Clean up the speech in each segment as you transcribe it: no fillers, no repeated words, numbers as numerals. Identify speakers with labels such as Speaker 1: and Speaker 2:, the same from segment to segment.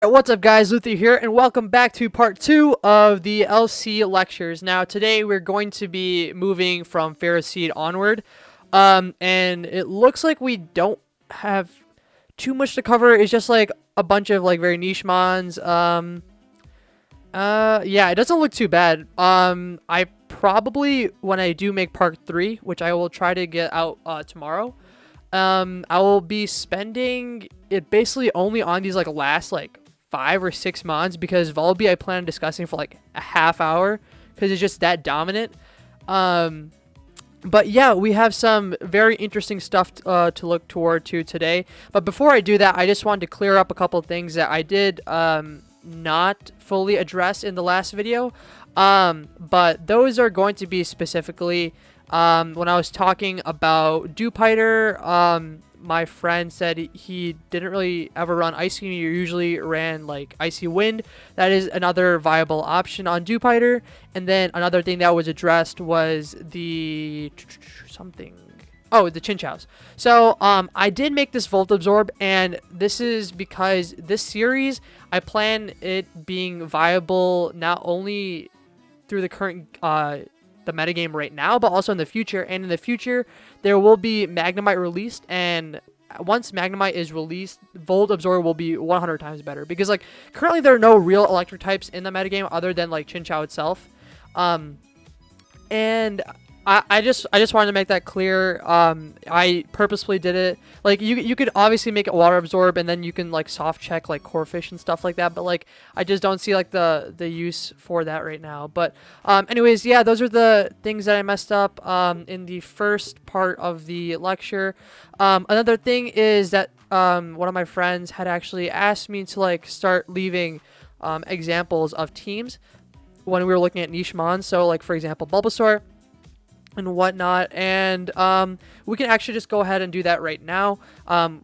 Speaker 1: What's up, guys? Luthier here, and welcome back to part 2 of the LC lectures. Now, today we're going to be moving from Pharisee onward, and it looks like we don't have too much to cover. It's just like a bunch of like very niche mons. Yeah, it doesn't look too bad. I probably, when I do make part 3, which I will try to get out tomorrow, I will be spending it basically only on these like last like 5 or 6 mods, because Volby I plan on discussing for like a half hour because it's just that dominant. But yeah, we have some very interesting stuff to look toward to today. But before I do that, I just wanted to clear up a couple of things that I did not fully address in the last video. But those are going to be specifically when I was talking about Dupiter. My friend said he didn't really ever run Icy. He usually ran like Icy Wind. That is another viable option on Dupiter. And then another thing that was addressed was the the Chinchows. So I did make this Volt Absorb, and this is because this series I plan it being viable not only through the current the metagame right now, but also in the future. And in the future, there will be Magnemite released, and once Magnemite is released, Volt Absorber will be 100 times better, because like currently there are no real electric types in the metagame other than like Chinchou itself. And I just wanted to make that clear. I purposefully did it. Like you could obviously make it water absorb, and then you can like soft check like core fish and stuff like that. But like I just don't see like the use for that right now. But anyways, yeah, those are the things that I messed up in the first part of the lecture. Another thing is that one of my friends had actually asked me to like start leaving examples of teams when we were looking at niche mons. So like for example, Bulbasaur and whatnot, and we can actually just go ahead and do that right now.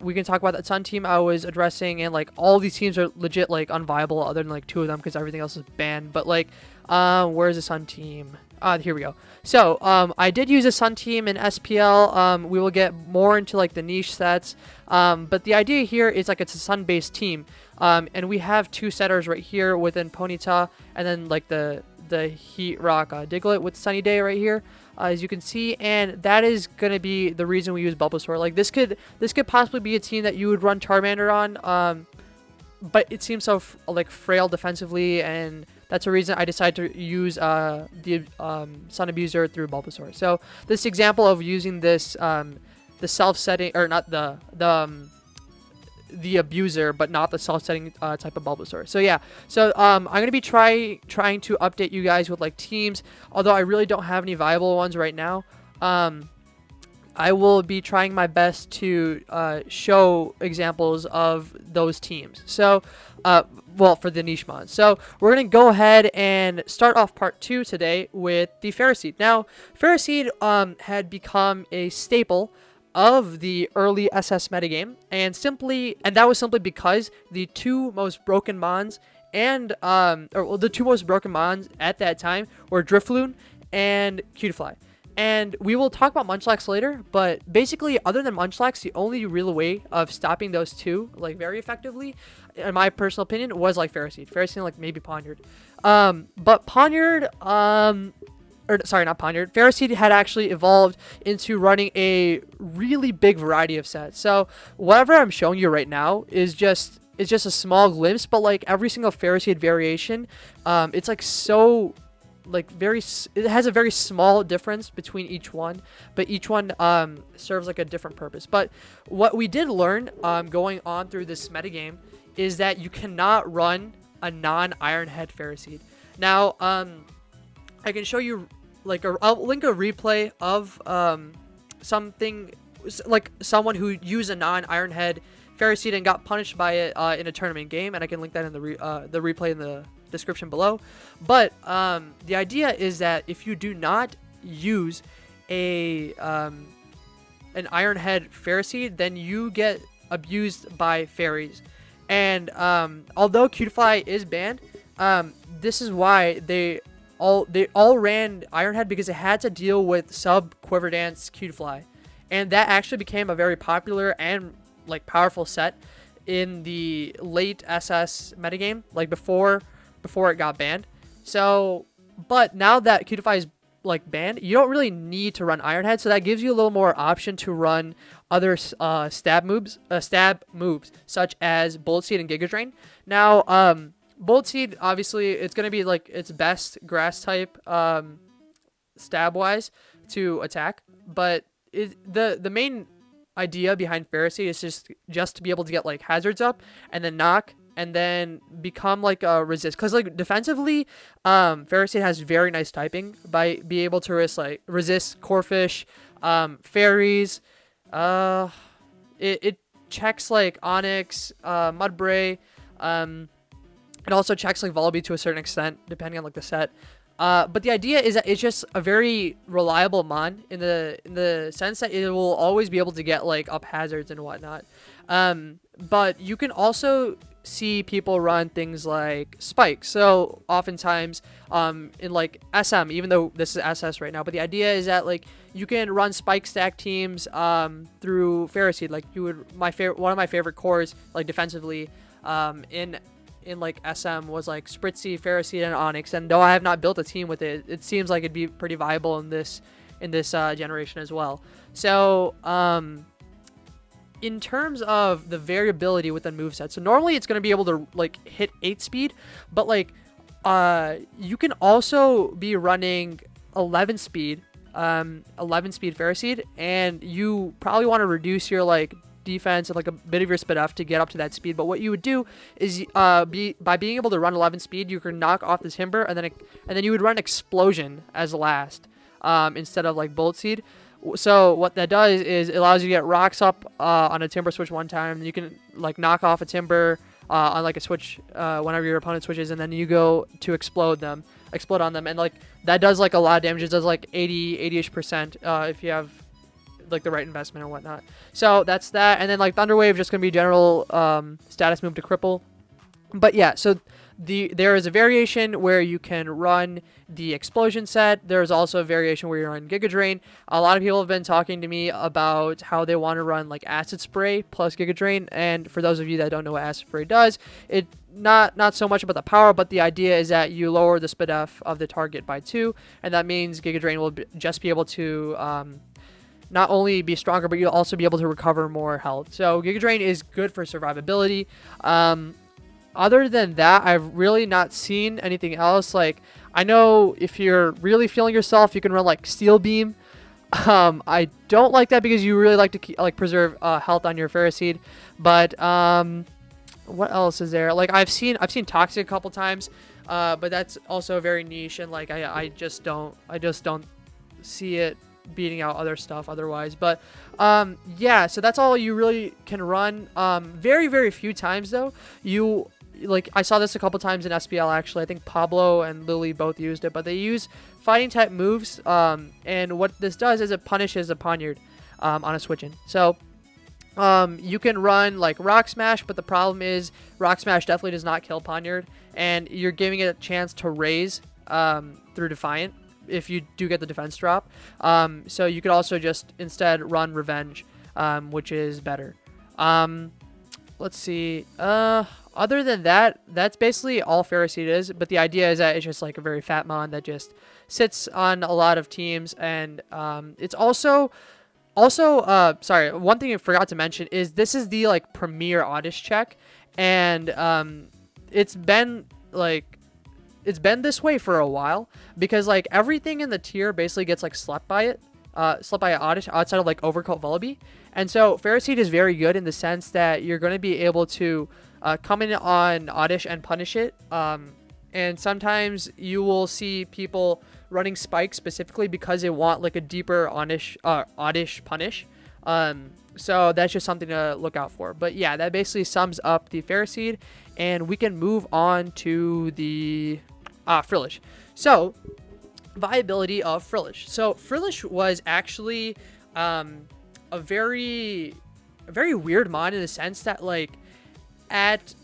Speaker 1: We can talk about that Sun team I was addressing, and like all these teams are legit like unviable other than like 2 of them because everything else is banned. But like where's the Sun team? Here we go. So I did use a Sun team in SPL. We will get more into like the niche sets, but the idea here is like it's a Sun based team, and we have 2 setters right here within Ponyta, and then like the Heat Rock Diglett with Sunny Day right here, as you can see, and that is gonna be the reason we use Bulbasaur. Like this could possibly be a team that you would run Charmander on, but it seems so like frail defensively, and that's the reason I decided to use the Sun Abuser through Bulbasaur. So this example of using this the self-setting, or not the abuser, but not the self-setting type of Bulbasaur. So yeah, so I'm gonna be trying to update you guys with like teams, although I really don't have any viable ones right now. I will be trying my best to show examples of those teams. So well, for the niche mods. So we're gonna go ahead and start off part 2 today with the Pharisee. Now Pharisee had become a staple of the early SS metagame, and that was simply because the 2 most broken mons the 2 most broken mons at that time were Drifloon and Cutiefly. And we will talk about Munchlax later, but basically other than Munchlax, the only real way of stopping those 2 like very effectively, in my personal opinion, was like Pharisee and like maybe Poniard. But Poniard or sorry, not Poniard, Pharisee had actually evolved into running a really big variety of sets. So whatever I'm showing you right now is just a small glimpse, but like every single Pharisee variation, it's like so like it has a very small difference between each one, but each one serves like a different purpose. But what we did learn going on through this metagame is that you cannot run a non-Iron Head Pharisee. Now I can show you like I'll link a replay of something like someone who used a non-Iron Head Pharisee and got punished by it in a tournament game, and I can link that in the replay in the description below. But the idea is that if you do not use an Iron Head Pharisee, then you get abused by fairies. And although Cutiefly is banned, this is why they all ran Ironhead, because it had to deal with sub Quiver Dance Cutiefly, and that actually became a very popular and like powerful set in the late SS metagame, like before it got banned. So, but now that Cutify is like banned, you don't really need to run Iron Head, so that gives you a little more option to run other stab moves such as Bullet Seed and Giga Drain. Now, Bullet Seed, obviously, it's going to be like its best grass type stab wise to attack, but the main idea behind Pharisee is just to be able to get like hazards up and then knock and then become like a resist, because like defensively Pharisee has very nice typing by be able to resist Corphish, fairies. It checks like Onyx, Mudbray. It also checks like Volibee to a certain extent depending on like the set. But the idea is that it's just a very reliable mon in the sense that it will always be able to get like up hazards and whatnot. But you can also see people run things like Spike. So oftentimes in like SM, even though this is SS right now, but the idea is that like you can run Spike stack teams through Pharisee. Like you would one of my favorite cores like defensively in like SM was like Spritzy, Pharisee, and Onyx, and though I have not built a team with it, it seems like it'd be pretty viable in this generation as well. So in terms of the variability within movesets, so normally it's going to be able to like hit 8 speed, but like you can also be running 11 speed Pharisee, and you probably want to reduce your like defense and like a bit of your speed up to get up to that speed. But what you would do is by being able to run 11 speed, you can knock off the timber, and then you would run explosion as last instead of like bullet seed. So what that does is it allows you to get rocks up on a timber switch one time. You can like knock off a timber on like a switch whenever your opponent switches, and then you go to explode on them, and like that does like a lot of damage. It does like 80-ish% if you have like the right investment or whatnot. So that's that. And then like Thunderwave just gonna be general status move to cripple. But yeah, so there is a variation where you can run the explosion set. There's also a variation where you run Giga Drain. A lot of people have been talking to me about how they want to run like Acid Spray plus Giga Drain. And for those of you that don't know what Acid Spray does, it not so much about the power, but the idea is that you lower the speed of the target by 2, and that means Giga Drain will just be able to not only be stronger, but you'll also be able to recover more health. So Giga Drain is good for survivability. Other than that, I've really not seen anything else. Like, I know if you're really feeling yourself, you can run like Steel Beam. I don't like that because you really like to preserve health on your Pharisee. But what else is there? Like I've seen Toxic a couple times, but that's also very niche, and like I just don't see it beating out other stuff otherwise. But yeah, so that's all you really can run. Very, very few times though. Like I saw this a couple times in SPL actually. I think Pablo and Lily both used it, but they use fighting type moves. And what this does is it punishes a Poniard on a switch in. So you can run like Rock Smash, but the problem is Rock Smash definitely does not kill Poniard, and you're giving it a chance to raise through Defiant if you do get the defense drop. So you could also just instead run Revenge, which is better. Let's see. Other than that, that's basically all Pharisee is. But the idea is that it's just like a very fat mon that just sits on a lot of teams, and it's also sorry, one thing I forgot to mention is this is the like premier Oddish check, and it's been this way for a while because like everything in the tier basically gets like slept by Oddish outside of like Overcoat Volibee. And so Pharisee is very good in the sense that you're going to be able to come in on Oddish and punish it. And sometimes you will see people running Spike specifically because they want like a deeper Oddish punish. So that's just something to look out for. But yeah, that basically sums up the Pharisee, and we can move on to the Frillish. So viability of Frillish. So Frillish was actually a very weird mod in the sense that like at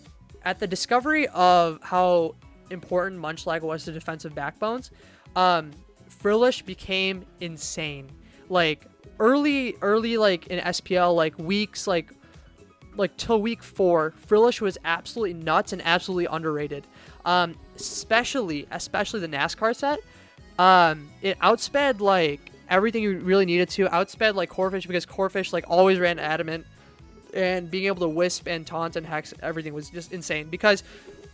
Speaker 1: the discovery of how important Munchlax was to defensive backbones, Frillish became insane. Like early like in SPL, like weeks like like till week 4, Frillish was absolutely nuts and absolutely underrated. Especially the NASCAR set. It outsped like everything you really needed to. Outsped like Corfish, because Corfish like always ran adamant, and being able to wisp and taunt and hex everything was just insane, because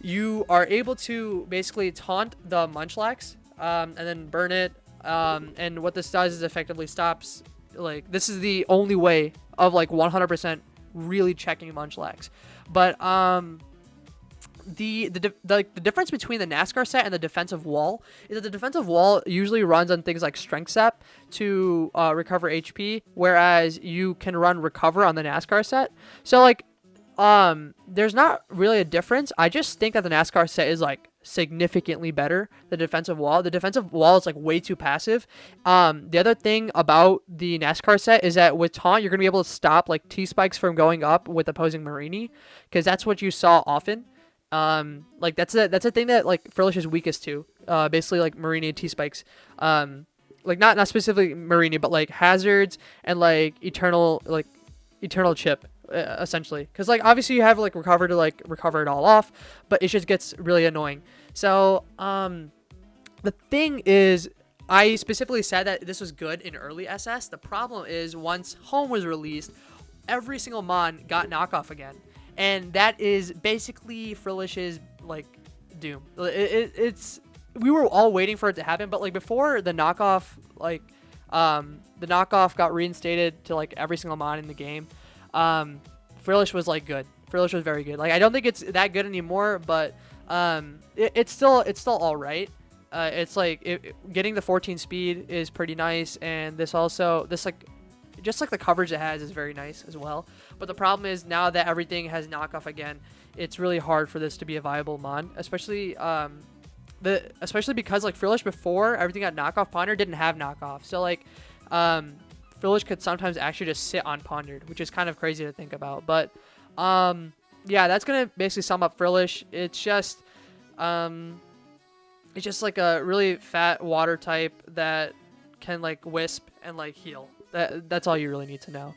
Speaker 1: you are able to basically taunt the Munchlax, and then burn it. And what this does is effectively stops, like, this is the only way of like 100% really checking Munchlax. But the difference between the NASCAR set and the defensive wall is that the defensive wall usually runs on things like strength sep to recover HP, whereas you can run recover on the NASCAR set. So like there's not really a difference. I just think that the NASCAR set is like significantly better. The defensive wall is like way too passive. The other thing about the NASCAR set is that with taunt, you're gonna be able to stop like T-spikes from going up with opposing Marini, because that's what you saw often. Like that's a thing that like Frillish is weakest to. Basically like Marini and T-spikes. Like not specifically Marini, but like hazards and like eternal chip. Essentially, because like obviously you have like recover to like recover it all off, but it just gets really annoying. So the thing is, I specifically said that this was good in early SS. The problem is, once home was released, every single mon got knockoff again, and that is basically Frillish's like doom. It's we were all waiting for it to happen, but like before the knockoff, like the knockoff got reinstated to like every single mon in the game. Frillish was like good. Frillish was very good. Like I don't think it's that good anymore, but it's still all right. It's like getting the 14 speed is pretty nice, and this like just like the coverage it has is very nice as well. But the problem is, now that everything has knockoff again, it's really hard for this to be a viable mon, especially because like Frillish before everything got knockoff, Ponder didn't have knockoff. So like Frillish could sometimes actually just sit on Pondered, which is kind of crazy to think about. But yeah, that's gonna basically sum up Frillish. It's just like a really fat water type that can like wisp and like heal. That's all you really need to know.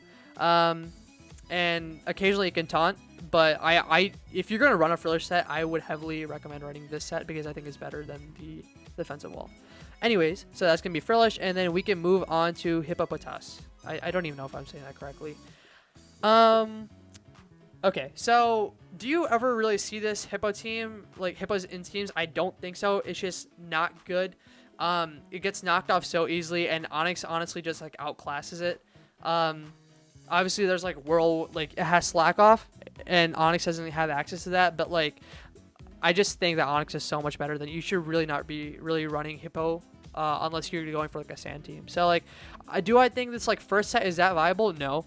Speaker 1: And occasionally it can taunt, but I if you're gonna run a Frillish set, I would heavily recommend running this set, because I think it's better than the defensive wall. Anyways, so that's going to be Frillish, and then we can move on to Hippopotas. I don't even know if I'm saying that correctly. Okay, so do you ever really see this Hippo team, like Hippos in teams? I don't think so. It's just not good. It gets knocked off so easily, and Onyx honestly just like outclasses it. Obviously there's like it has slack off, and Onyx doesn't have access to that, but like I just think that Onyx is so much better than you should really not be really running Hippo unless you're going for like a sand team. So like, I think this like first set is that viable? No.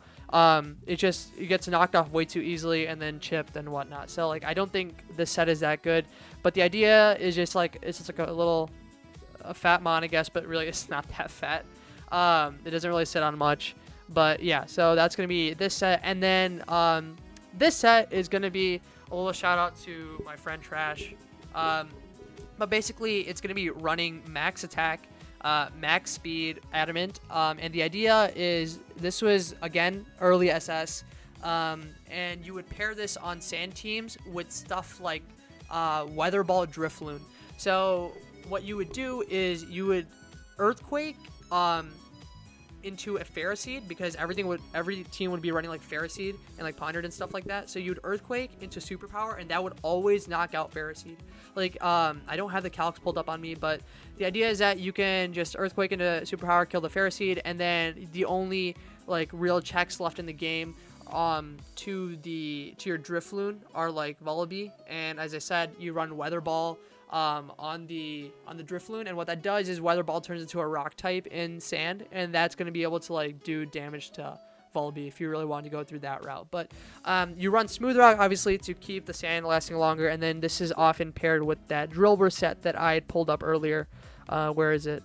Speaker 1: It gets knocked off way too easily and then chipped and whatnot. So like, I don't think this set is that good. But the idea is just like, it's just like a fat mon, I guess, but really it's not that fat. It doesn't really sit on much. But yeah, so that's gonna be this set, and then this set is gonna be a little shout out to my friend Trash. But basically it's going to be running max attack, max speed, adamant. And the idea is, this was again early SS, and you would pair this on sand teams with stuff like Weather Ball Drifloon. So what you would do is you would Earthquake into a Pharisee, because every team would be running like Pharisee and like Pondered and stuff like that. So you'd Earthquake into Superpower, and that would always knock out Pharisee. Like I don't have the calcs pulled up on me, but the idea is that you can just Earthquake into Superpower, kill the Pharisee, and then the only like real checks left in the game to your Drifloon are like Vullaby, and as I said, you run Weather Ball on the Drifloon, and what that does is Weather Ball turns into a rock type in sand, and that's going to be able to like do damage to Vullaby if you really want to go through that route. But you run Smooth Rock obviously to keep the sand lasting longer, and then this is often paired with that Drillbur set that I had pulled up earlier. Where is it?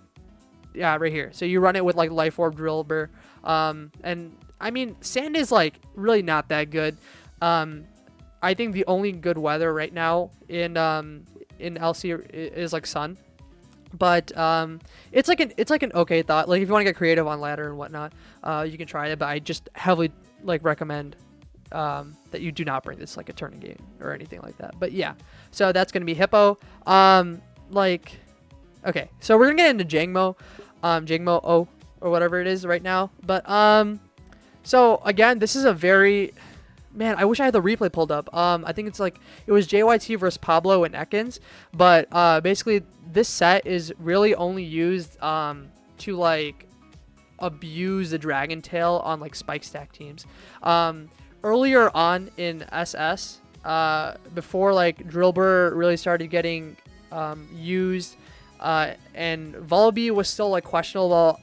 Speaker 1: Yeah, right here. So you run it with like Life Orb Drillbur, and I mean sand is like really not that good. I think the only good weather right now in LC is like sun, but it's like an okay thought. Like if you want to get creative on ladder and whatnot, you can try it, but I just heavily like recommend that you do not bring this like a tournament game or anything like that. But yeah, so that's gonna be Hippo. Okay, so we're gonna get into Jingmo, Jingmo O or whatever it is right now. But so again, this is a very, man, I wish I had the replay pulled up. I think it's like it was JYT versus Pablo and Ekans, but basically this set is really only used to like abuse the Dragon Tail on like spike stack teams. Earlier on in SS, before like Drillbur really started getting used, and Volby was still like questionable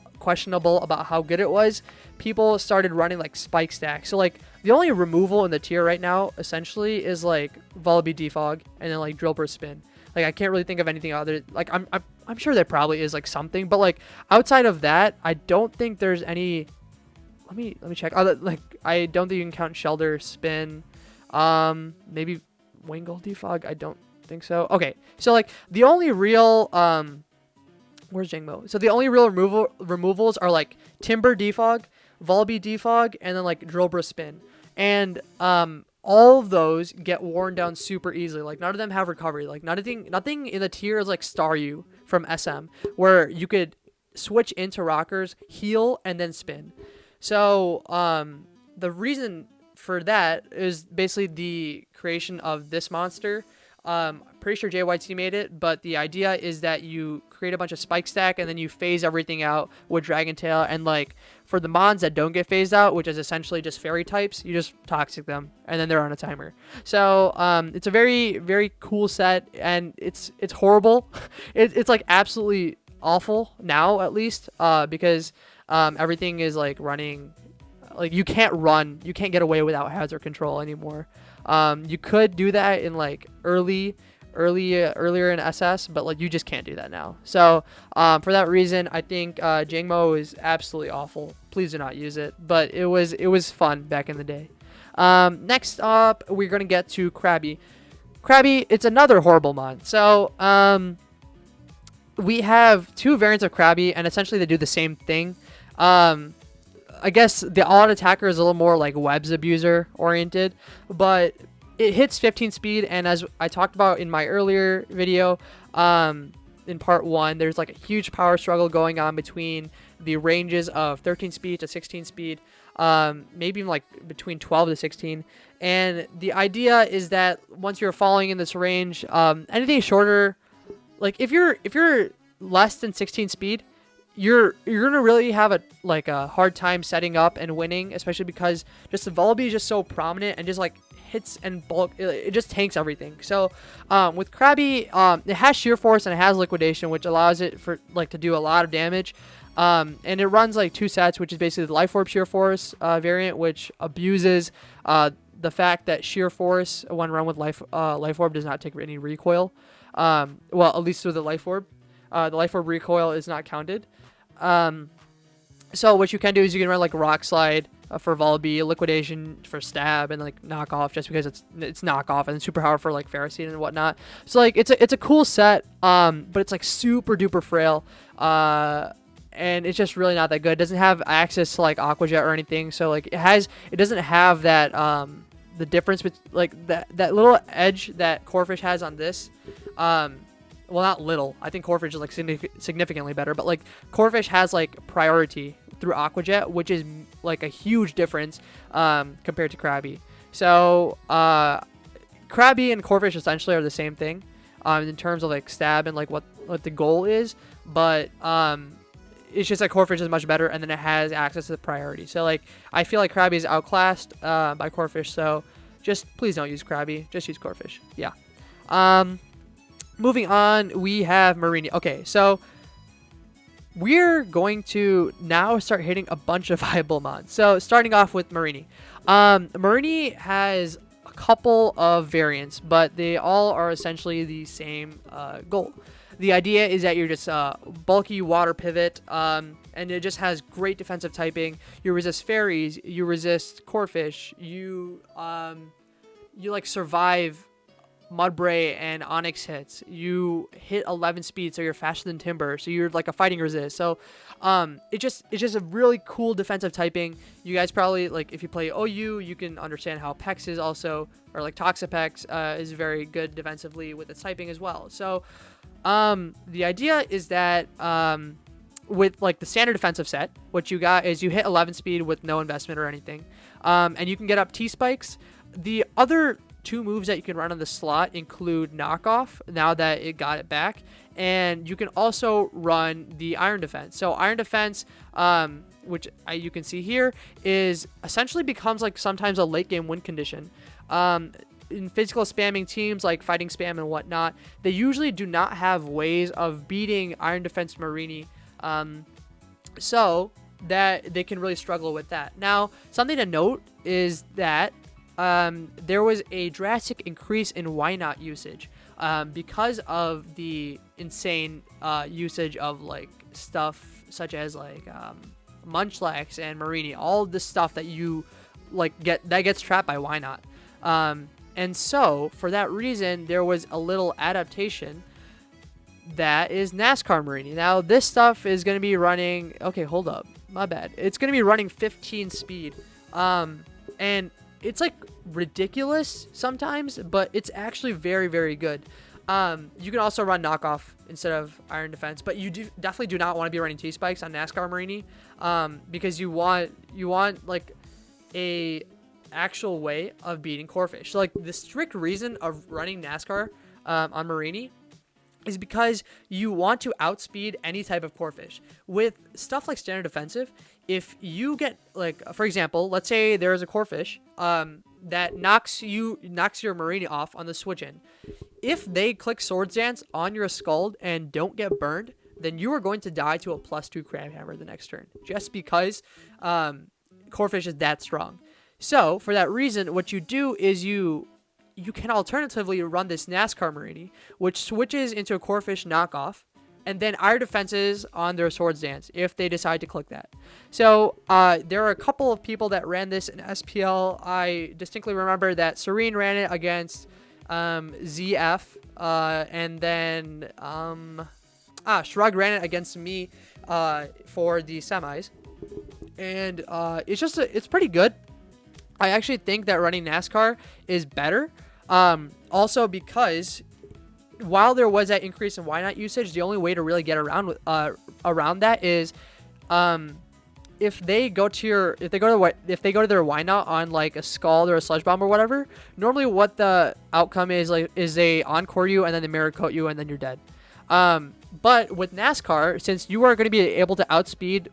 Speaker 1: about how good it was, people started running like spike stack. So like the only removal in the tier right now essentially is like Volby defog and then like Drillbur spin. Like I can't really think of anything other, like I'm sure there probably is like something, but like outside of that, I don't think there's any. Let me check. Like I don't think you can count Shelter spin. Maybe Wingle defog. I don't think so. Okay, so like the only real where's Jingmo? So the only real removals are like Timber defog, Volby defog, and then like Drillbur spin. And all of those get worn down super easily. Like none of them have recovery. Like nothing in the tier is like Staryu from SM, where you could switch into rockers, heal, and then spin. So the reason for that is basically the creation of this monster. Pretty sure JYT made it, but the idea is that you create a bunch of spike stack and then you phase everything out with Dragon Tail, and like for the mons that don't get phased out, which is essentially just fairy types, you just toxic them and then they're on a timer. So it's a very, very cool set, and it's horrible. It's like absolutely awful now, at least, because everything is like running, like you can't get away without hazard control anymore. You could do that in like earlier in SS, but like you just can't do that now. So for that reason, I think Jingmo is absolutely awful. Please do not use it, but it was fun back in the day. Next up, we're gonna get to Crabby. Crabby, it's another horrible mon. So we have two variants of Crabby, and essentially they do the same thing. I guess the all-out attacker is a little more like webs abuser oriented, but it hits 15 speed, and as I talked about in my earlier video, in part 1, there's like a huge power struggle going on between the ranges of 13 speed to 16 speed, maybe even like between 12 to 16. And the idea is that once you're falling in this range, anything shorter, like if you're less than 16 speed, you're gonna really have a hard time setting up and winning, especially because just the Volby is just so prominent and just like hits and bulk, it just tanks everything. So with Crabby, it has sheer force and it has liquidation, which allows it for like to do a lot of damage, and it runs like 2 sets, which is basically the Life Orb sheer force variant, which abuses the fact that sheer force when run with Life Orb does not take any recoil. Well, at least with the Life Orb. The Life Orb recoil is not counted. So what you can do is you can run like Rock Slide for Volby, Liquidation for Stab, and like Knockoff just because it's Knockoff, and Super Power for like Pharisee and whatnot. So like it's a cool set, but it's like super duper frail, and it's just really not that good. It doesn't have access to like Aqua Jet or anything, so like it doesn't have that the difference between like that little edge that Corfish has on this. Well, not little. I think Corfish is like significantly better, but like Corfish has like priority through Aqua Jet, which is like a huge difference compared to Crabby. So Crabby and Corfish essentially are the same thing in terms of like stab and like what the goal is, but it's just that Corfish is much better, and then it has access to the priority. So like I feel like Crabby is outclassed by Corfish, so just please don't use Crabby, just use Corfish. Yeah. Moving on, we have Marini. Okay, so we're going to now start hitting a bunch of viable mods. So starting off with Marini. Marini has a couple of variants, but they all are essentially the same goal. The idea is that you're just bulky water pivot, and it just has great defensive typing. You resist fairies, you resist Corfish, you like survive Mudbray and Onyx hits, you hit 11 speed, so you're faster than Timber, so you're like a fighting resist. So it's just a really cool defensive typing. You guys probably, like, if you play OU, you can understand how Pex is also, or like Toxapex is very good defensively with its typing as well. So the idea is that with like the standard defensive set, what you got is you hit 11 speed with no investment or anything, and you can get up T-spikes. The other 2 moves that you can run on the slot include knockoff, now that it got it back, and you can also run the iron defense. So iron defense, which you can see here, is essentially becomes like sometimes a late game win condition. In physical spamming teams like fighting spam and whatnot, they usually do not have ways of beating iron defense Marini, so that they can really struggle with that. Now, something to note is that there was a drastic increase in why not usage because of the insane usage of like stuff such as like Munchlax and Marini, all the stuff that you like gets trapped by why not. And so for that reason, there was a little adaptation that is NASCAR Marini. Now this stuff is going to be running, okay, hold up, my bad. It's going to be running 15 speed. And it's like ridiculous sometimes, but it's actually very, very good. You can also run knockoff instead of iron defense, but you definitely do not want to be running T-spikes on NASCAR Marini, because you want like a actual way of beating Corefish. So like the strict reason of running NASCAR on Marini is because you want to outspeed any type of Corefish. With stuff like standard defensive, if you get, like, for example, let's say there is a Corefish that knocks your Marini off on the switch in. If they click Swords Dance on your Scald and don't get burned, then you are going to die to a +2 Crab Hammer the next turn, just because Corefish is that strong. So for that reason, what you do is you can alternatively run this NASCAR Marini, which switches into a Corefish knockoff, and then iron defenses on their Swords Dance if they decide to click that. So there are a couple of people that ran this in SPL. I distinctly remember that Serene ran it against ZF, and then Shrug ran it against me for the semis, and it's pretty good. I actually think that running NASCAR is better, also because while there was that increase in why not usage, the only way to really get around that is if they go to their why not on like a Scald or a Sludge Bomb or whatever, normally what the outcome is they encore you and then they mirror coat you and then you're dead. But with NASCAR, since you are going to be able to outspeed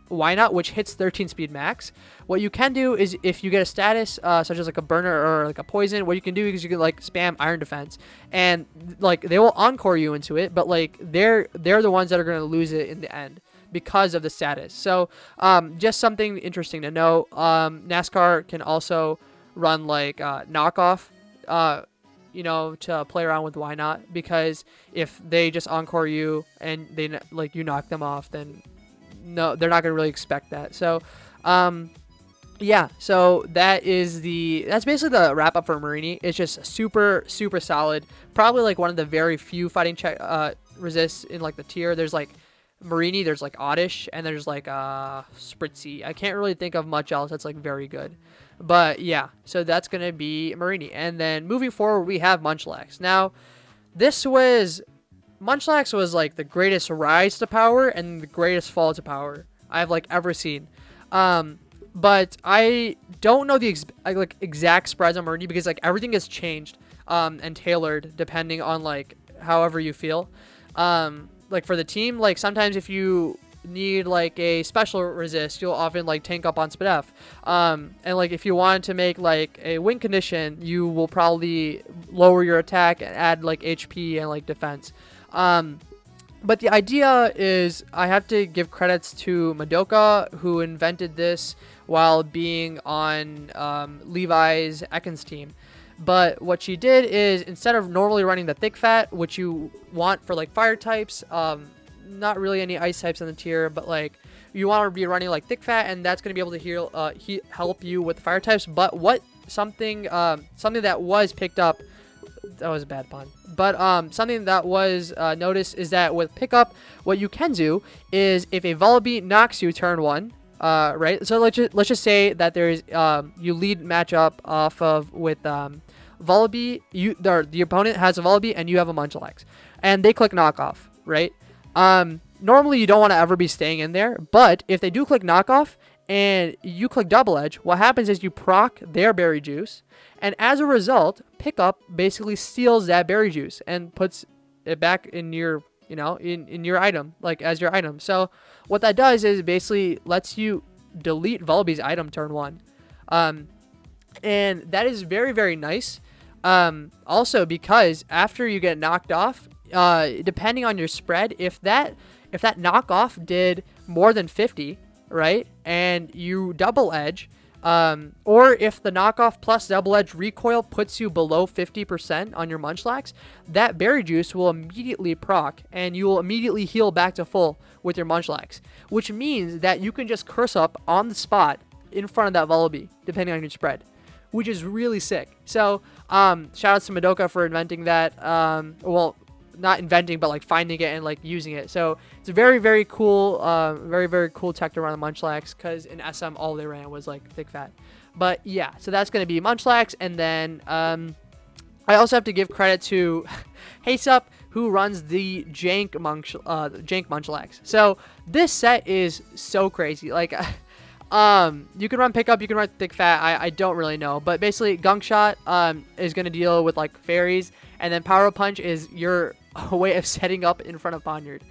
Speaker 1: why not, which hits 13 speed max, what you can do is if you get a status such as like a burner or like a poison, what you can do is you can like spam iron defense and like they will encore you into it, but like they're the ones that are going to lose it in the end because of the status. So just something interesting to know. NASCAR can also run like knockoff, to play around with why not, because if they just encore you and they like you knock them off, then no, they're not gonna really expect that. So yeah, so that's basically the wrap up for Marini. It's just super solid, probably like one of the very few fighting resists in like the tier. There's like Marini, there's like Oddish, and there's like Spritzy. I can't really think of much else that's like very good. But yeah, so that's going to be Marini. And then moving forward, we have Munchlax. Now, Munchlax was like the greatest rise to power and the greatest fall to power I've like ever seen. But I don't know the exact spreads on Marini because like everything has changed and tailored depending on like however you feel. Like for the team, like sometimes if you need like a special resist, you'll often like tank up on Spidef, and like if you want to make like a win condition, you will probably lower your attack and add like HP and like defense. But the idea is I have to give credits to Madoka, who invented this while being on Levi's Ekans team. But what she did is instead of normally running the thick fat, which you want for like fire types, not really any ice types in the tier, but like you want to be running like thick fat, and that's going to be able to help you with the fire types. But something that was picked up that was a bad pun. But something that was noticed is that with pickup, what you can do is if a Volibee knocks you turn 1, right? So let's just say that there's you lead matchup off of with Volibee. The opponent has a Volibee and you have a Munchlax, and they click knockoff, right? Normally you don't want to ever be staying in there, but if they do click knockoff and you click double edge, what happens is you proc their berry juice, and as a result, pickup basically steals that berry juice and puts it back in your, in your item, like as your item. So what that does is basically lets you delete Volibee's item turn 1. And that is very, very nice. Also because after you get knocked off, depending on your spread, if that knockoff did more than 50, right, and you double edge, or if the knockoff plus double edge recoil puts you below 50% on your Munchlax, that berry juice will immediately proc, and you will immediately heal back to full with your Munchlax, which means that you can just curse up on the spot in front of that Volibee, depending on your spread, which is really sick. So, shout out to Madoka for inventing that. Well, not inventing, but like finding it and like using it. So it's a very, very cool, very, very cool tech to run the Munchlax, because in SM all they ran was like thick fat. But yeah, so that's going to be Munchlax. And then I also have to give credit to Haseup, who runs the Jank Munchlax. So this set is so crazy. Like, you can run pickup, you can run thick fat. I don't really know, but basically Gunk Shot is going to deal with like fairies, and then Power Punch is your way of setting up in front of Poniard.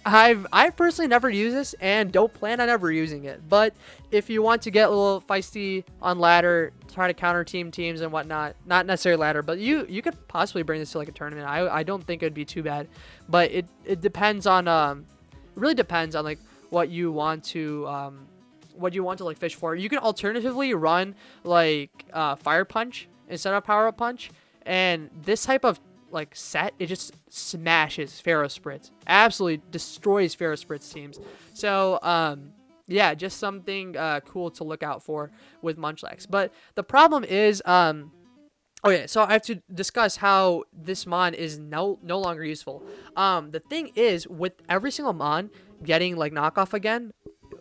Speaker 1: I've personally never used this and don't plan on ever using it, but if you want to get a little feisty on ladder, try to counter teams and whatnot, not necessarily ladder, but you could possibly bring this to like a tournament. I don't think it'd be too bad, but it depends on it really depends on like what you want to like fish for. You can alternatively run like Fire Punch instead of Power Up Punch, and this type of like set, it just smashes Pharaoh Spritz, absolutely destroys Pharaoh Spritz teams. So yeah, just something cool to look out for with Munchlax. But the problem is okay, so I have to discuss how this mon is no longer useful. The thing is, with every single mon getting like knockoff again,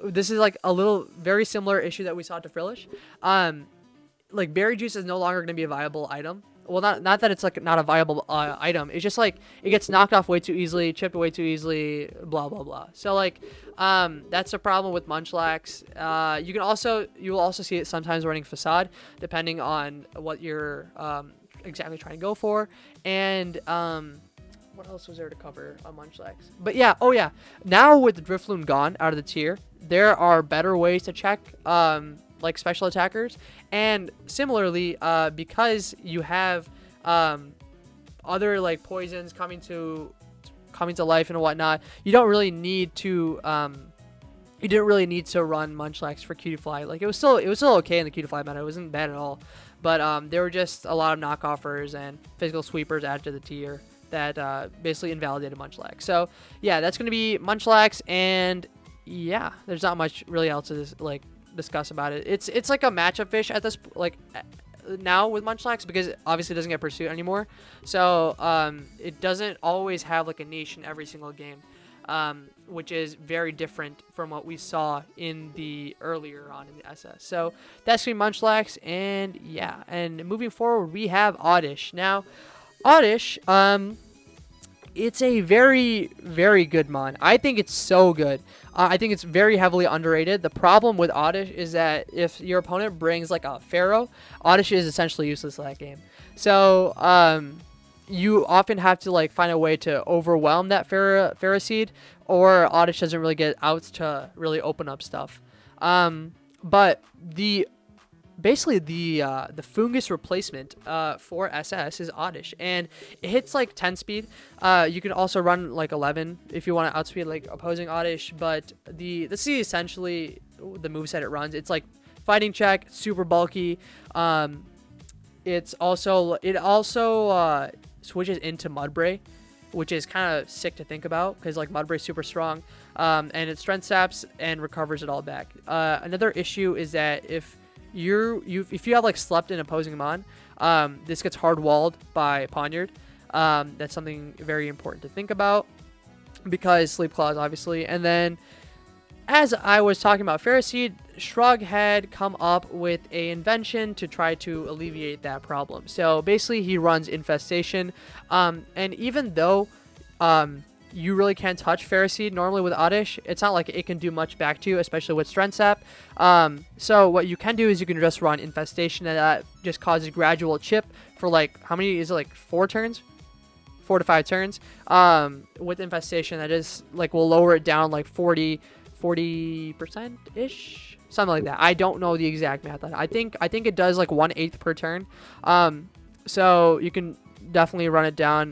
Speaker 1: this is like a little very similar issue that we saw to Frillish. Like berry juice is no longer going to be a viable item. Well, not that it's like not a viable item. It's just like it gets knocked off way too easily, chipped way too easily, blah blah blah. So like that's a problem with Munchlax. You will also see it sometimes running Facade, depending on what you're exactly trying to go for. And what else was there to cover on Munchlax? But yeah, oh yeah. Now with the Drifloon gone out of the tier, there are better ways to check like special attackers, and similarly because you have other like poisons coming to life and whatnot, you don't really need to you didn't really need to run Munchlax for Cutiefly. Like it was still okay in the Cutiefly meta. It wasn't bad at all, but there were just a lot of knockoffers and physical sweepers added to the tier that basically invalidated Munchlax. So yeah, that's going to be Munchlax, and yeah, there's not much really else to discuss about it. It's like a matchup fish at this now with Munchlax, because it obviously doesn't get pursuit anymore. So it doesn't always have like a niche in every single game, which is very different from what we saw in the earlier on in the SS. So that's gonna be Munchlax, and yeah, and moving forward we have Oddish. Now Oddish, it's a very, very good mon. I think it's so good. I think it's very heavily underrated. The problem with Oddish is that if your opponent brings like a Pharaoh, Oddish is essentially useless in that game. So you often have to like find a way to overwhelm that Pharisee, or Oddish doesn't really get outs to really open up stuff. But basically the fungus replacement for SS is Oddish, and it hits like 10 speed. You can also run like 11 if you want to outspeed like opposing Oddish, but this is essentially the moveset it runs. It's like fighting check, super bulky. It also switches into Mudbray, which is kind of sick to think about, because like Mudbray's super strong, and it strength saps and recovers it all back. Another issue is that if you have like slept in opposing mon, This gets hard walled by Poniard. That's something very important to think about because Sleep Claws, obviously. And then, as I was talking about Pharisee, Shrug had come up with a invention to try to alleviate that problem. So basically, he runs Infestation, and even though you really can't touch Pharisee normally with Oddish, it's not like it can do much back to you, especially with Strength Sap. So what you can do is you can just run Infestation, and that just causes gradual chip for like, how many is it, like 4 turns? 4 to 5 turns. With Infestation, that is like, will lower it down like 40% ish, something like that. I don't know the exact math. I think it does like 1/8 per turn. So you can definitely run it down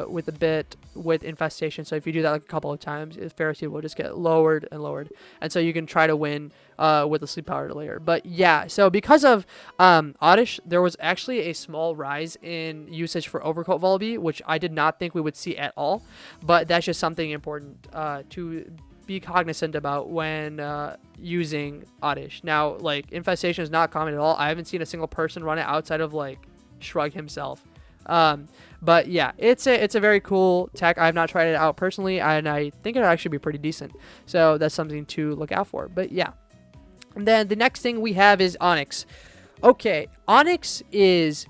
Speaker 1: with a bit with Infestation. So if you do that like a couple of times, Pharisee will just get lowered and lowered, and so you can try to win with the Sleep Powder layer. But yeah, so because of Oddish, there was actually a small rise in usage for Overcoat Volby, which I did not think we would see at all. But that's just something important to be cognizant about when using Oddish. Now, like, Infestation is not common at all. I haven't seen a single person run it outside of like Shrug himself. But yeah, it's a very cool tech. I have not tried it out personally, and I think it'll actually be pretty decent. So that's something to look out for. But yeah. And then the next thing we have is Onyx. Okay, Onyx is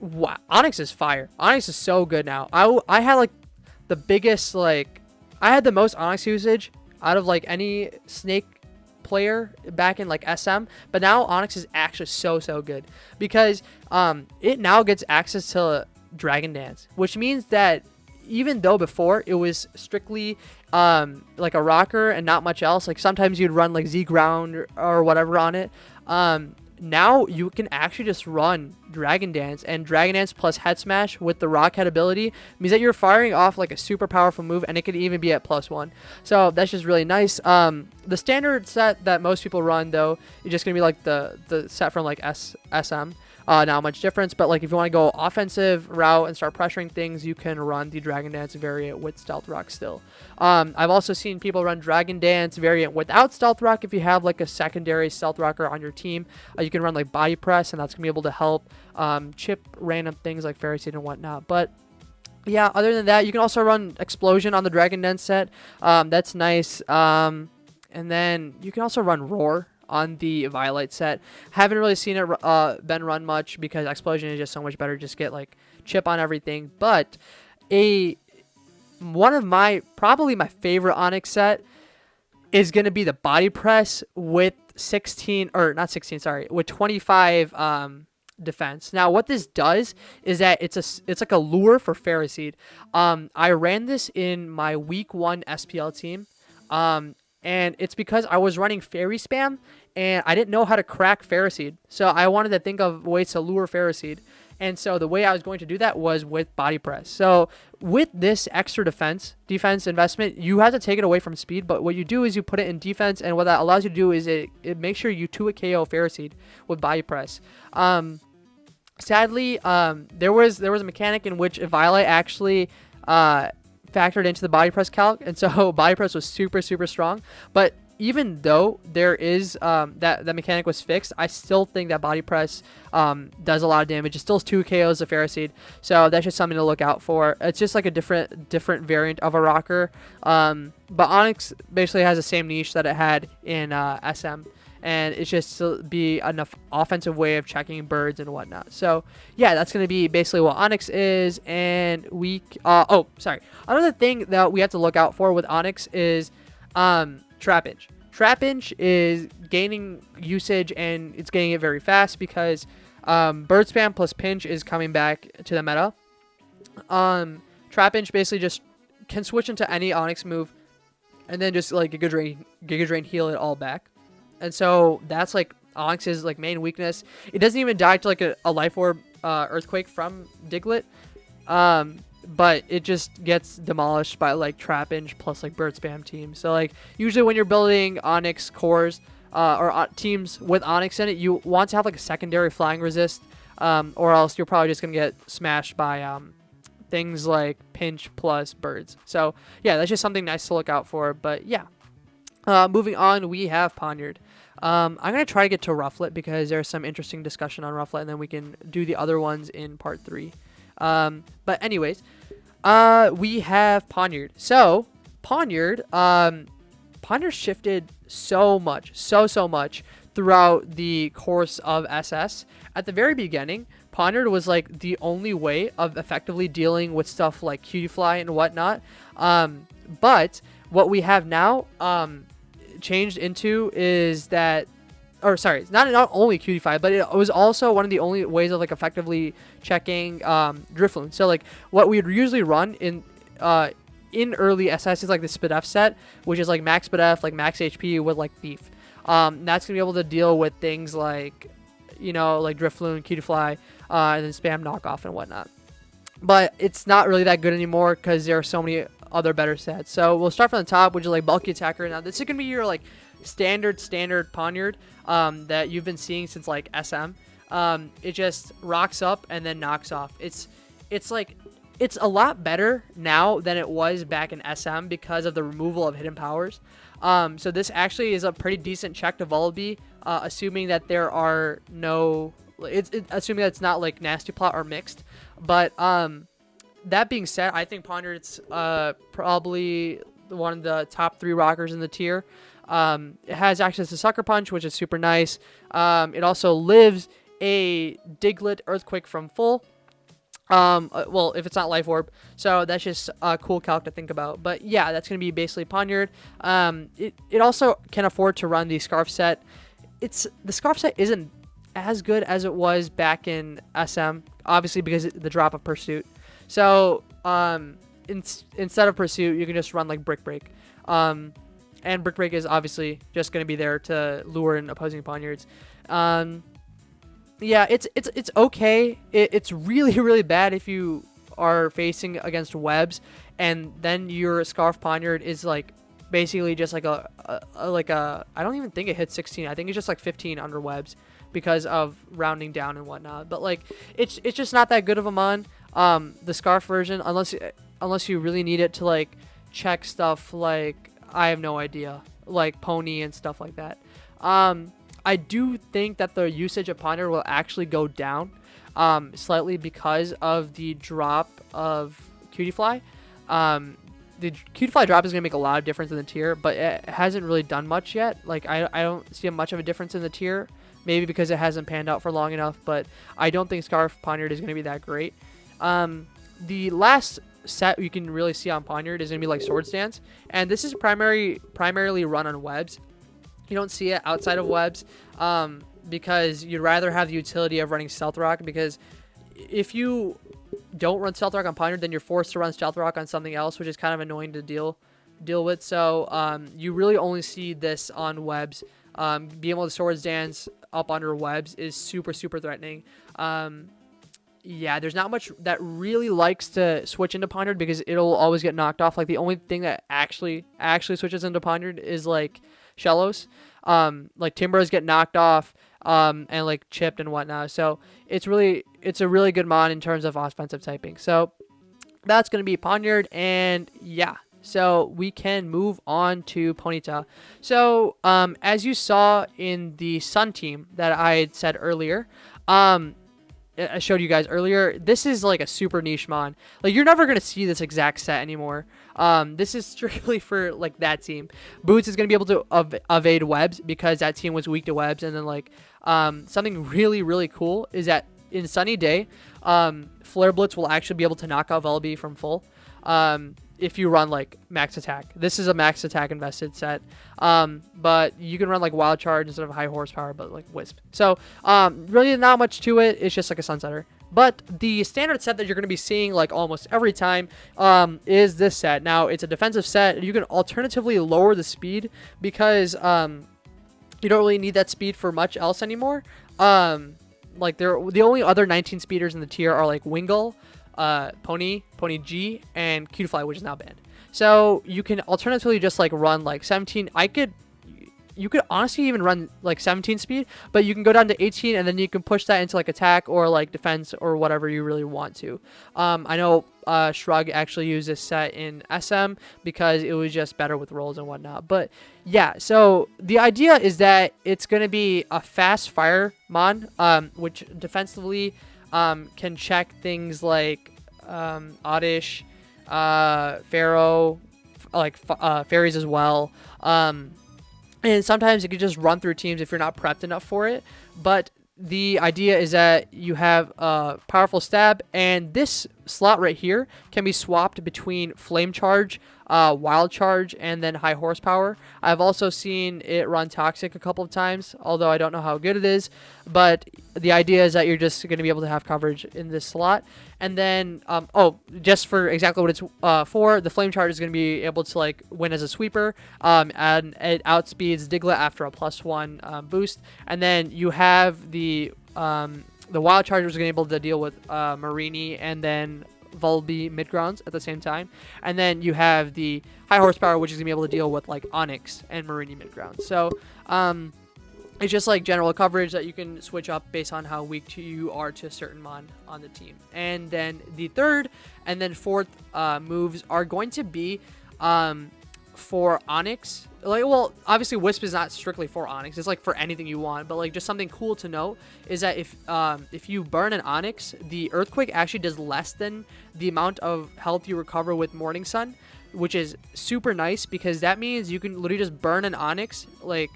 Speaker 1: fire. Onyx is so good now. I had like the biggest, like, I had the most Onyx usage out of like any snake player back in like SM, but now Onyx is actually so good because it now gets access to Dragon Dance, which means that even though before it was strictly like a rocker and not much else, like sometimes you'd run like Z ground or whatever on it, now you can actually just run Dragon Dance, and Dragon Dance plus Head Smash with the Rock Head ability means that you're firing off like a super powerful move, and it could even be at +1. So that's just really nice. The standard set that most people run, though, is just going to be like the set from like SM. Not much difference, but like if you want to go offensive route and start pressuring things, you can run the Dragon Dance variant with Stealth Rock still. I've also seen people run Dragon Dance variant without Stealth Rock. If you have like a secondary Stealth Rocker on your team, you can run like Body Press, and that's going to be able to help chip random things like Pharisee and whatnot. But yeah, other than that, you can also run Explosion on the Dragon Dance set. That's nice. And then you can also run Roar on the Violet set. Haven't really seen it been run much because Explosion is just so much better. Just get like chip on everything. But one of probably my favorite Onyx set is going to be the Body Press with with 25 defense. Now what this does is that it's like a lure for Pharisee. I ran this in my week 1 SPL team. And it's because I was running Fairy Spam, and I didn't know how to crack Pharisee. So I wanted to think of ways to lure Pharisee. And so the way I was going to do that was with Body Press. So with this extra defense investment, you have to take it away from speed. But what you do is you put it in defense, and what that allows you to do is it makes sure you 2-hit KO Pharisee with Body Press. Sadly, there was a mechanic in which Violet actually factored into the Body Press calc, and so Body Press was super strong. But even though there is that mechanic was fixed, I still think that Body Press does a lot of damage. It still 2 KOs of Pharisee, so that's just something to look out for. It's just like a different variant of a rocker, but Onyx basically has the same niche that it had in SM, and it's just to be enough offensive way of checking birds and whatnot. So yeah, that's going to be basically what Onyx is. And another thing that we have to look out for with Onyx is Trapinch. Trapinch is gaining usage, and it's gaining it very fast because Bird Spam plus Pinch is coming back to the meta. Trapinch basically just can switch into any Onyx move and then just like Giga Drain heal it all back. And so that's like Onyx's like main weakness. It doesn't even die to like a Life Orb Earthquake from Diglett. But it just gets demolished by like Trapinch plus like Bird Spam teams. So like usually when you're building Onyx cores or teams with Onyx in it, you want to have like a secondary flying resist, or else you're probably just gonna get smashed by things like Pinch plus birds. So yeah, that's just something nice to look out for. But yeah, moving on, we have Poniard. I'm going to try to get to Rufflet because there's some interesting discussion on Rufflet, and then we can do the other ones in part 3. But anyways, we have Poniard. So, Poniard shifted so much, so much throughout the course of SS. At the very beginning, Poniard was like the only way of effectively dealing with stuff like Cutiefly and whatnot. But what we have now changed into is that, or sorry, not only Cutiefly, but it was also one of the only ways of like effectively checking Drifloon. So like what we would usually run in early SS is like the Spadef set, which is like max Spadef, like max HP with like Thief. That's gonna be able to deal with things like, you know, like Drifloon, Cutiefly, and then spam knockoff and whatnot. But it's not really that good anymore because there are so many other better sets. So we'll start from the top, which is like bulky attacker. Now this is gonna be your like standard Poniard that you've been seeing since like SM. It just rocks up and then knocks off. It's a lot better now than it was back in SM because of the removal of hidden powers. So this actually is a pretty decent check to Volibee, assuming that there are no, assuming that it's not like Nasty Plot or mixed. But that being said, I think Poniard's probably one of the top 3 rockers in the tier. It has access to Sucker Punch, which is super nice. It also lives a Diglett Earthquake from full. Well, if it's not Life Orb. So that's just a cool calc to think about. But yeah, that's going to be basically Poniard. It also can afford to run the Scarf set. The Scarf set isn't as good as it was back in SM, obviously because of the drop of Pursuit. So instead of Pursuit, you can just run like Brick Break. And Brick Break is obviously just going to be there to lure in opposing Poniards. Yeah, it's okay. It's really bad if you are facing against webs, and then your Scarf Poniard is like basically just like a I don't even think it hits 16. I think it's just like 15 under webs because of rounding down and whatnot. But like it's just not that good of a mon. The Scarf version, unless you really need it to like check stuff like, I have no idea, like Pony and stuff like that. I do think that the usage of Poniard will actually go down slightly because of the drop of Cutiefly. The Cutiefly drop is going to make a lot of difference in the tier, but it hasn't really done much yet. Like I don't see much of a difference in the tier, maybe because it hasn't panned out for long enough, but I don't think Scarf Poniard is going to be that great. The last set you can really see on Poniard is going to be like Swords Dance, and this is primarily run on webs. You don't see it outside of webs because you'd rather have the utility of running Stealth Rock, because if you don't run Stealth Rock on Poniard, then you're forced to run Stealth Rock on something else, which is kind of annoying to deal with. So you really only see this on webs. Being able to Swords Dance up under webs is super threatening. Yeah, there's not much that really likes to switch into Poniard because it'll always get knocked off. Like the only thing that actually switches into Poniard is like Shellos. Like Timbers get knocked off and like chipped and whatnot. So it's a really good mon in terms of offensive typing. So that's going to be Poniard, and yeah. So we can move on to Ponyta. So as you saw in the Sun team that I had said earlier, I showed you guys earlier, this is like a super niche mon. Like you're never going to see this exact set anymore. This is strictly for like that team. Boots is going to be able to evade webs because that team was weak to webs. And then like something really cool is that in Sunny Day, Flare Blitz will actually be able to knock out Volibee from full. If you run like max attack. This is a max attack invested set. But you can run like wild charge instead of high horsepower, but like wisp. So really not much to it. It's just like a sunsetter. But the standard set that you're going to be seeing like almost every time is this set. Now it's a defensive set. You can alternatively lower the speed because you don't really need that speed for much else anymore. Like the only other 19 speeders in the tier are like Wingull, Pony G, and Cutiefly, which is now banned. So you can alternatively just like run like 17. you could honestly even run like 17 speed, but you can go down to 18 and then you can push that into like attack or like defense or whatever you really want to. I know Shrug actually used this set in SM because it was just better with rolls and whatnot. But yeah, so the idea is that it's going to be a fast fire mon, which defensively can check things like Oddish, Pharaoh, like fairies as well. And sometimes it could just run through teams if you're not prepped enough for it. But the idea is that you have a powerful stab, and this slot right here can be swapped between flame charge, wild charge, and then high horsepower. I've also seen it run toxic a couple of times, although I don't know how good it is. But the idea is that you're just going to be able to have coverage in this slot. And then, just for exactly what it's for, the flame charge is going to be able to like win as a sweeper, and it outspeeds Diglett after a +1 boost. And then you have the wild charger is going to be able to deal with Marini and then Volby midgrounds at the same time. And then you have the high horsepower, which is going to be able to deal with like Onyx and Marini midgrounds. So it's just like general coverage that you can switch up based on how weak you are to a certain mon on the team. And then the third and then fourth moves are going to be for Onyx. Like, well, obviously Wisp is not strictly for Onyx. It's like for anything you want. But like just something cool to note is that if you burn an Onyx, the Earthquake actually does less than the amount of health you recover with Morning Sun, which is super nice because that means you can literally just burn an Onyx, like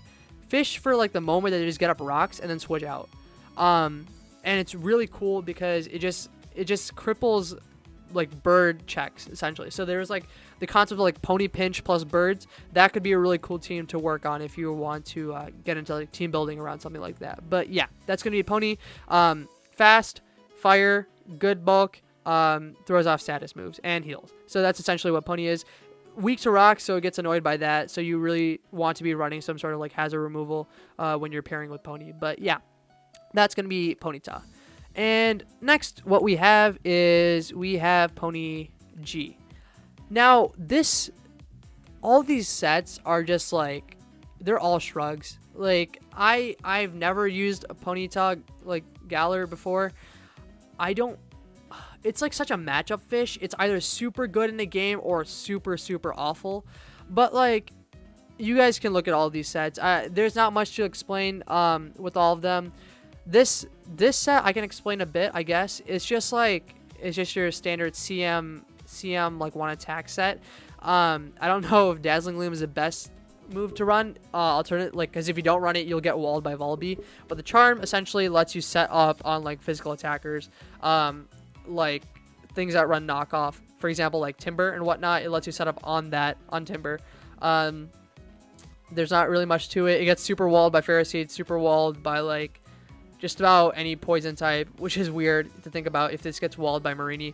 Speaker 1: fish for like the moment that you just get up rocks and then switch out. And it's really cool because it just cripples like bird checks essentially. So there's like the concept of like pony pinch plus birds. That could be a really cool team to work on if you want to get into like team building around something like that. But yeah, that's gonna be pony. Fast, fire, good bulk, throws off status moves and heals. So that's essentially what pony is. Weak to rocks, so it gets annoyed by that. So you really want to be running some sort of like hazard removal when you're pairing with pony. But yeah, that's gonna be Ponyta. And next, what we have is we have Pony G. Now, all these sets are just like, they're all shrugs. Like, I've never used a Ponyta, like, Galar before. It's like such a matchup fish. It's either super good in the game or super, super awful. But, like, you guys can look at all these sets. There's not much to explain with all of them. This set I can explain a bit, I guess. It's just your standard CM like one attack set. I don't know if Dazzling Gleam is the best move to run. Alternate, like, because if you don't run it, you'll get walled by Volby. But the charm essentially lets you set up on like physical attackers, like things that run knockoff. For example, like Timber and whatnot. It lets you set up on Timber. There's not really much to it. It gets super walled by Pharisee. It's super walled by like just about any poison type, which is weird to think about if this gets walled by Marini.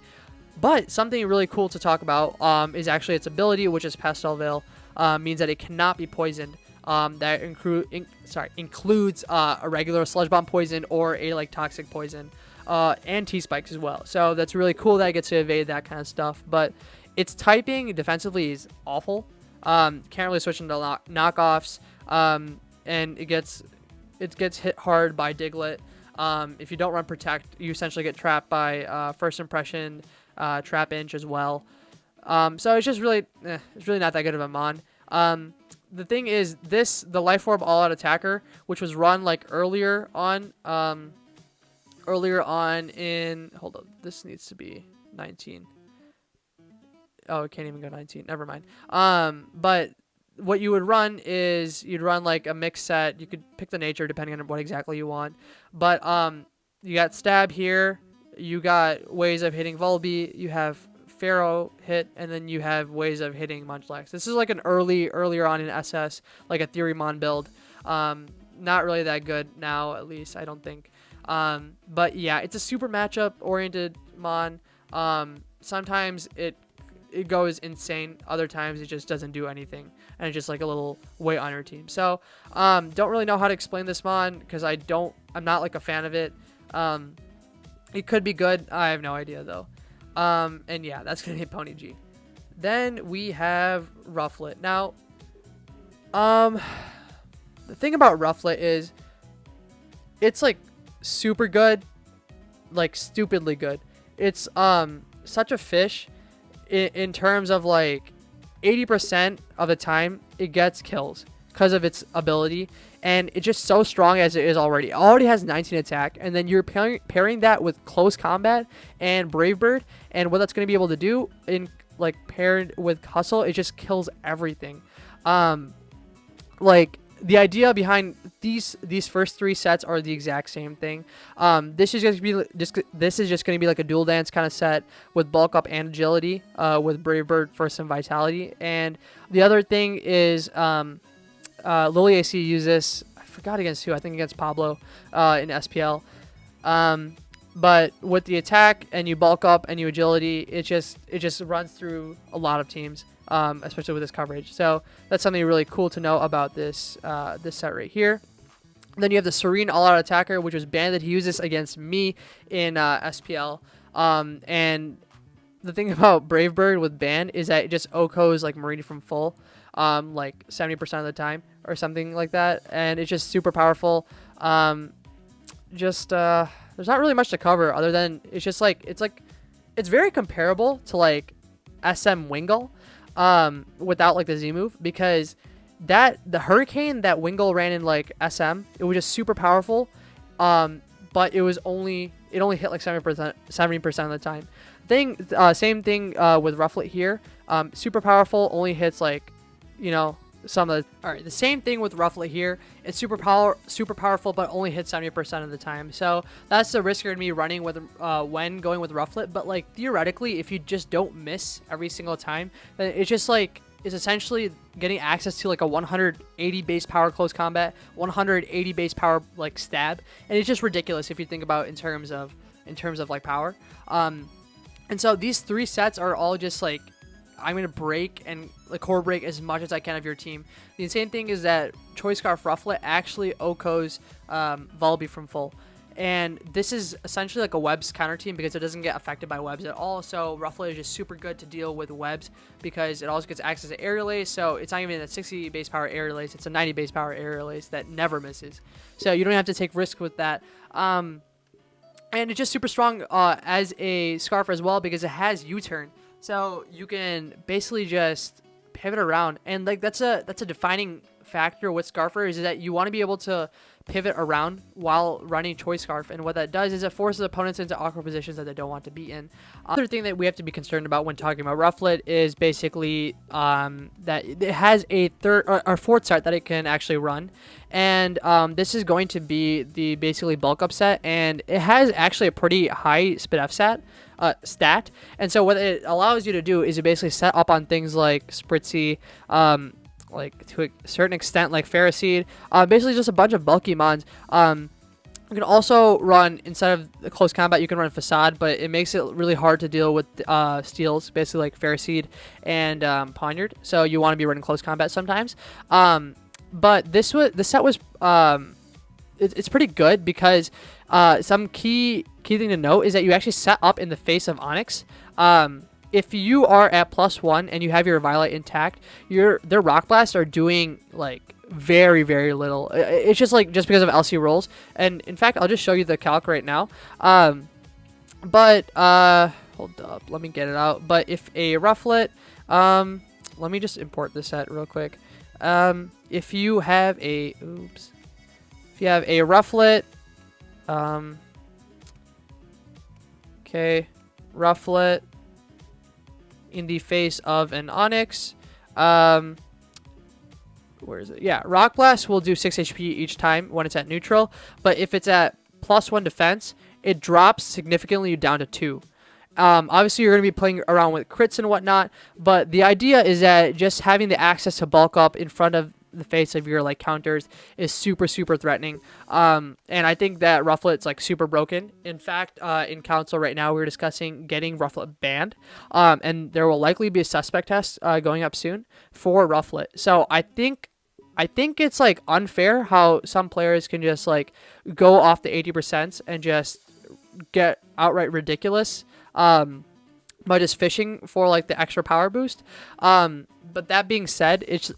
Speaker 1: But something really cool to talk about is actually its ability, which is Pastel Veil. Means that it cannot be poisoned. That includes a regular Sludge Bomb poison or a like toxic poison, and T-Spikes as well. So that's really cool that it gets to evade that kind of stuff. But its typing defensively is awful. Can't really switch into knockoffs, and it gets hit hard by Diglett. If you don't run Protect, you essentially get trapped by First Impression, Trap Inch as well. So it's just really, it's really not that good of a mon. The thing is, the Life Orb All Out Attacker, which was run like earlier on in, hold on, this needs to be 19. Oh, it can't even go 19. Never mind. But what you would run is you'd run like a mix set. You could pick the nature depending on what exactly you want. But you got stab here. You got ways of hitting Volby. You have Pharaoh hit, and then you have ways of hitting Munchlax. This is like an earlier on in SS, like a Theorymon build. Not really that good now, at least I don't think. But yeah, it's a super matchup oriented mon. Sometimes it goes insane. Other times it just doesn't do anything, and it's just like a little weight on your team. So don't really know how to explain this mon because I'm not like a fan of it. It could be good. I have no idea though. And yeah, that's gonna be Pony G. Then we have Rufflet. Now, the thing about Rufflet is it's like super good, like stupidly good. It's such a fish in terms of like 80% of the time it gets kills because of its ability, and it's just so strong as it is already. It already has 19 attack, and then you're pairing that with close combat and Brave Bird, and what that's going to be able to do in like paired with Hustle, it just kills everything. Like the idea behind these first 3 sets are the exact same thing. This is just going to be like a dual dance kind of set with bulk up and agility, with Brave Bird for some vitality. And the other thing is Lily AC used this. I forgot against who. I think against Pablo in SPL. But with the attack and you bulk up and you agility, it just runs through a lot of teams, especially with this coverage. So that's something really cool to know about this this set right here. Then you have the Serene All-Out Attacker, which was banned. That he used this against me in SPL. And the thing about Brave Bird with ban is that it just OHKOs like Marini from full, like 70% of the time or something like that, and it's just super powerful. There's not really much to cover other than it's just like it's very comparable to like SM Wingull, without like the Z move, because the Hurricane that Wingull ran in like SM, it was just super powerful, but it only hit like 70% of the time. Same thing with Rufflet here, super powerful, only hits like, you know, some of the... Alright, the same thing with Rufflet here. It's super powerful, but only hits 70% of the time. So that's the risk you're going to be running with when going with Rufflet. But like theoretically, if you just don't miss every single time, then it's just like it's essentially getting access to like a 180 base power close combat, 180 base power like stab, and it's just ridiculous if you think about in terms of like power. And so these 3 sets are all just like, I'm going to break and like core break as much as I can of your team. The insane thing is that Choice Scarf Rufflet actually OHKOs Volby from full. And this is essentially like a webs counter team because it doesn't get affected by webs at all. So Rufflet is just super good to deal with webs because it also gets access to air relays. So it's not even a 60 base power air relays. It's a 90 base power air relays that never misses. So you don't have to take risk with that. And it's just super strong as a Scarf as well because it has U-turn. So you can basically just pivot around, and like that's a defining factor with Scarfer is that you want to be able to pivot around while running Choice Scarf, and what that does is it forces opponents into awkward positions that they don't want to be in. Other thing that we have to be concerned about when talking about Rufflet is basically that it has a third or fourth start that it can actually run, and this is going to be the basically bulk up set, and it has actually a pretty high speed F stat, and so what it allows you to do is you basically set up on things like Spritzy, like to a certain extent like Pharisee, basically just a bunch of bulky mons. You can also run, instead of the close combat, you can run Facade, but it makes it really hard to deal with steals, basically like Pharisee and Poniard, so you want to be running close combat sometimes. But this set was it's pretty good because some key thing to note is that you actually set up in the face of Onyx. If you are at +1 and you have your Violet intact, their Rock Blast are doing like very, very little. It's just because of LC rolls. And in fact, I'll just show you the calc right now. But hold up, let me get it out. But if a Rufflet, let me just import this set real quick. If you have a Rufflet, okay, Rufflet in the face of an Onyx, where is it? Yeah, Rock Blast will do 6 HP each time when it's at neutral, but if it's at +1 defense, it drops significantly down to 2. Obviously, you're going to be playing around with crits and whatnot, but the idea is that just having the access to bulk up in front of the face of your like counters is super, super threatening. And I think that Rufflet's like super broken. In fact, in council right now, we're discussing getting Rufflet banned, and there will likely be a suspect test going up soon for Rufflet. So I think it's like unfair how some players can just like go off the 80% and just get outright ridiculous by just fishing for like the extra power boost. but that being said, it's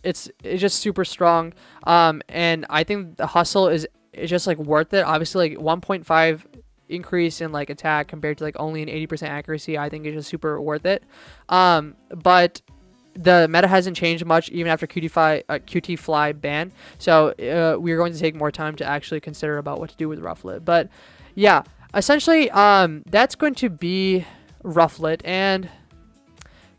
Speaker 1: just super strong. And I think the hustle is just like worth it. Obviously, like 1.5 increase in like attack compared to like only an 80% accuracy, I think is just super worth it. But the meta hasn't changed much even after QT Fly ban. So we're going to take more time to actually consider about what to do with Rufflet. But yeah, essentially, that's going to be Rufflet. And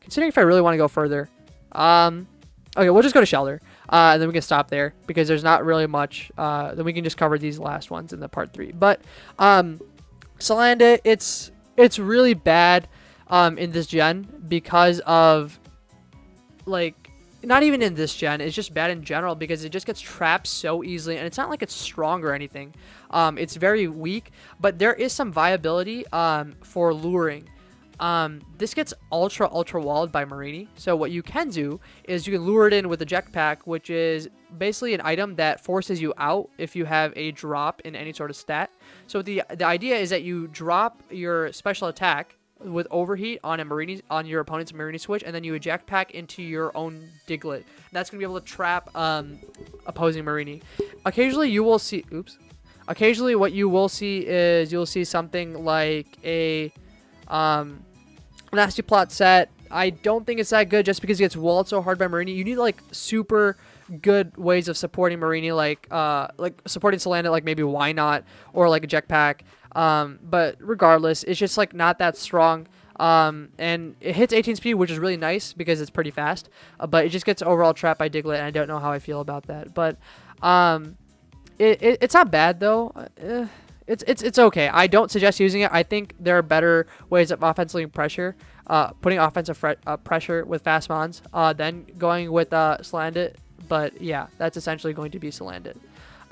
Speaker 1: considering if I really want to go further, okay, we'll just go to Shelter. And then we can stop there because there's not really much. Then we can just cover these last ones in the part 3. But Solanda, it's really bad in this gen because of, like, not even in this gen, it's just bad in general because it just gets trapped so easily, and it's not like it's strong or anything. It's very weak, but there is some viability for luring. This gets ultra walled by Marini. So what you can do is you can lure it in with a jetpack, which is basically an item that forces you out if you have a drop in any sort of stat. So the idea is that you drop your special attack with overheat on your opponent's Marini switch, and then you eject pack into your own Diglett. That's gonna be able to trap opposing Marini. Occasionally you will see occasionally what you will see is you'll see something like a nasty plot set. I don't think it's that good just because it gets walled so hard by Marini. You need like super good ways of supporting Marini, like supporting Solanda, like maybe Why Not, or like a jetpack. But regardless, it's just like not that strong. And it hits 18 speed, which is really nice because it's pretty fast. But it just gets overall trapped by Diglett, and I don't know how I feel about that. But it's not bad though. It's okay. I don't suggest using it. I think there are better ways of offensively pressure, putting offensive pressure with fast mons, than going with Salandit. But yeah, that's essentially going to be Salandit.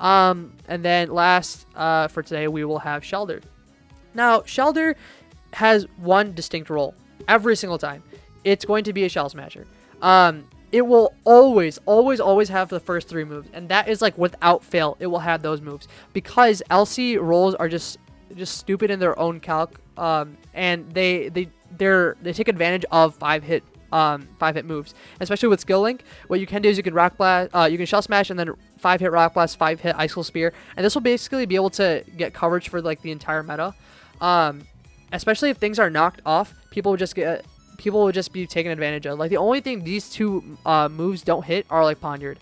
Speaker 1: And then last for today, we will have Shelter. Now, Shelter has one distinct role every single time. It's going to be a Shell Smasher. It will always have the first 3 moves, and that is like without fail. It will have those moves because LC rolls are just stupid in their own calc, and they take advantage of 5-hit moves, especially with skill link. What you can do is you can rock blast, you can shell smash, and then 5-hit rock blast, 5-hit icicle spear, and this will basically be able to get coverage for like the entire meta. Especially if things are knocked off, people will just be taken advantage of. Like the only thing these 2 moves don't hit are like Poniard.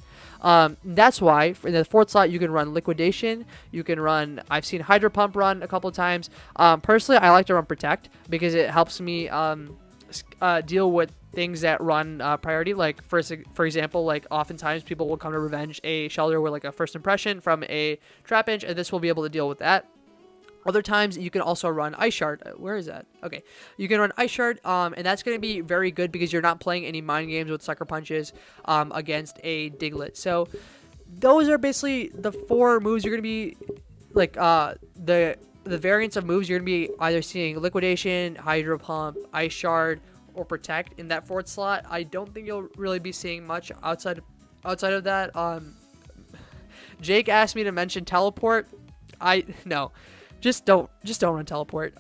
Speaker 1: That's why in the 4th slot you can run Liquidation. You can run. I've seen Hydro Pump run a couple of times. Personally, I like to run Protect because it helps me deal with things that run priority. Like for example, like oftentimes people will come to revenge a Shelter with like a first impression from a Trap Inch, and this will be able to deal with that. Other times you can also run Ice Shard. Where is that? Okay, you can run Ice Shard, and that's going to be very good because you're not playing any mind games with Sucker Punches against a Diglett. So those are basically the 4 moves you're going to be like the variants of moves you're going to be either seeing Liquidation, Hydro Pump, Ice Shard, or Protect in that 4th slot. I don't think you'll really be seeing much outside of that. Jake asked me to mention Teleport. No. Just don't run Teleport.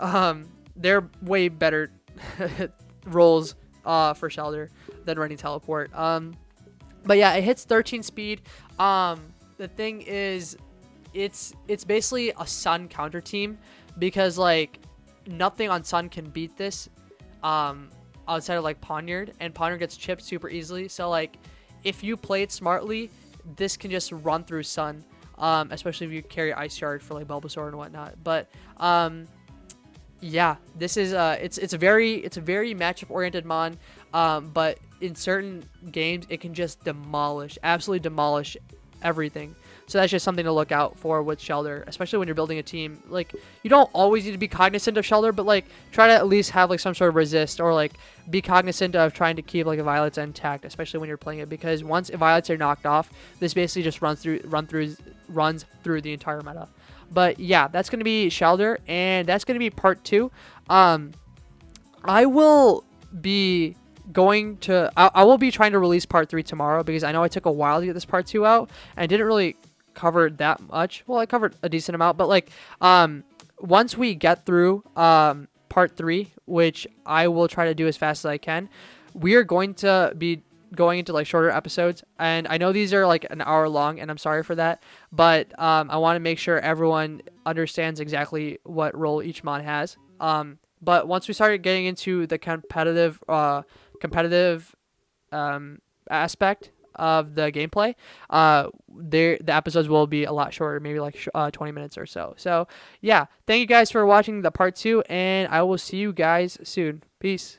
Speaker 1: They're way better roles for Shelter than running Teleport. But yeah, it hits 13 speed. The thing is, it's basically a Sun counter team because like nothing on Sun can beat this outside of like Poniard, and Poniard gets chipped super easily. So like if you play it smartly, this can just run through Sun. Especially if you carry Ice Shard for like Bulbasaur and whatnot. But yeah, this is it's a very matchup oriented mon. But in certain games it can just absolutely demolish everything. So that's just something to look out for with Shelter, especially when you're building a team. Like, you don't always need to be cognizant of Shelter, but like try to at least have like some sort of resist, or like be cognizant of trying to keep like a Violets intact, especially when you're playing it, because once Violets are knocked off, this basically just runs through the entire meta. But yeah, that's going to be Shelter, and that's going to be part 2. I will be trying to release part 3 tomorrow because I know I took a while to get this part 2 out, and I didn't really cover that much. Well, I covered a decent amount, but like once we get through part 3, which I will try to do as fast as I can, we are going to be going into like shorter episodes, and I know these are like an hour long, and I'm sorry for that, but I want to make sure everyone understands exactly what role each mon has. But once we started getting into the competitive aspect of the gameplay, the episodes will be a lot shorter, maybe like 20 minutes or so. So yeah, thank you guys for watching the part 2, and I will see you guys soon. Peace.